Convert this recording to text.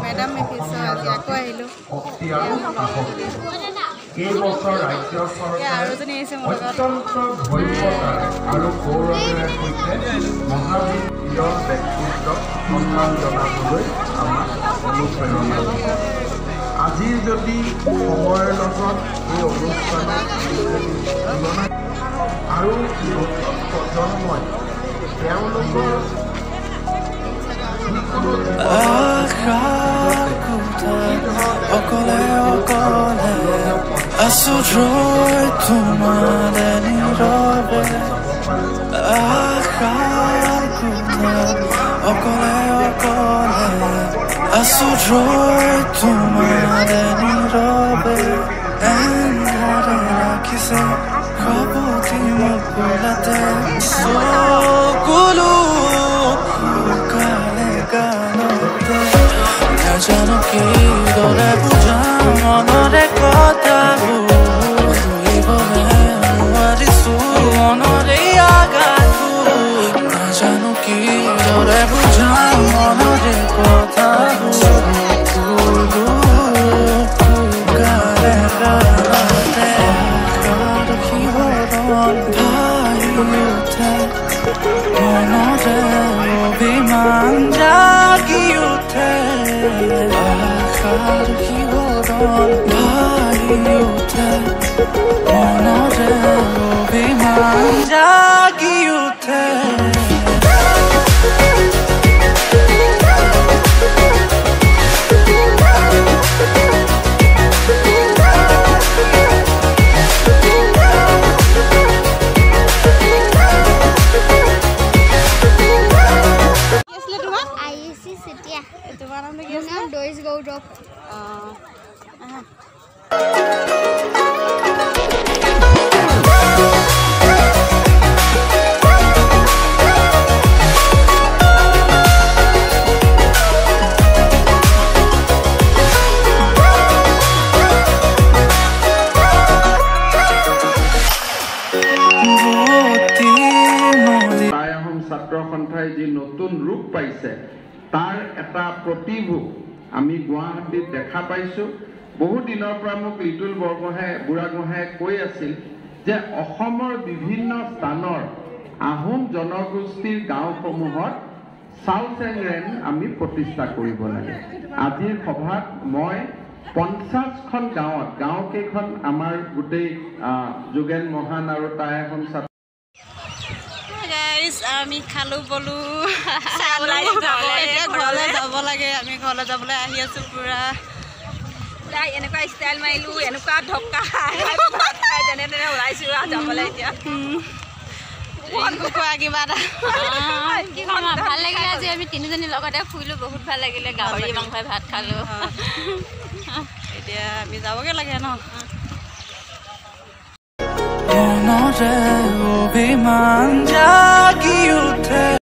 madam में फिर आज आको आइलो এই বছৰ ৰাজ্য চৰকাৰে অত্যন্ত ভব্যতাৰে আৰু গৌৰৱেৰে সৈতে মহাবীৰ বীৰৰ ব্যক্তিত্বক সন্মান জনাবলৈ আমাক অনুপ্ৰেৰণা দিয়ে আজিৰ যদি সময়ৰ লগত এই অনুষ্ঠানৰ তুলনা আৰু নতুন প্ৰজন্মই তেওঁলোকৰ Asudroi tumare nirove Achakuta okole Asudroi tumare nirove Engare rakise kaboti mapulate Sokulu kukale ganote Najano ki dore buja monore kota तार एटा प्रतिभू आमी गुवाहाटीत देखा पाइছো বহু দিনৰ পৰা মোক লিটুল বুঢ়াগোহাঁই কৈ আছিল যে অসমৰ বিভিন্ন স্থানৰ আহোম জনগোষ্ঠীৰ গাঁওসমূহত চাউল চেংৰেন আমি প্ৰতিষ্ঠা কৰিব লাগে আজিৰ সভাত মই 50খন গাঁও কেইখন আমাৰ গোটেই যোগেন মহান আৰু তাই এখন আমি খালো বলো ঘৰলৈ যাব লাগে আমি ঘৰলৈ যাবলৈ আহি আছো পুৰা এনেকুৱা ষ্টাইল মাৰিলো এনেকুৱা ঢক্কা যেনে তেনে ওলাইছো যাবলৈ এতিয়া কিবা এটা ভাল লাগিলে আজি আমি তিনিজনী লগতে ফুৰিলো বহুত ভাল লাগিলে গাহৰি মাংসই ভাত খালো এতিয়া আমি যাবগে লাগে ন মনৰে অভিমান জাগি উঠে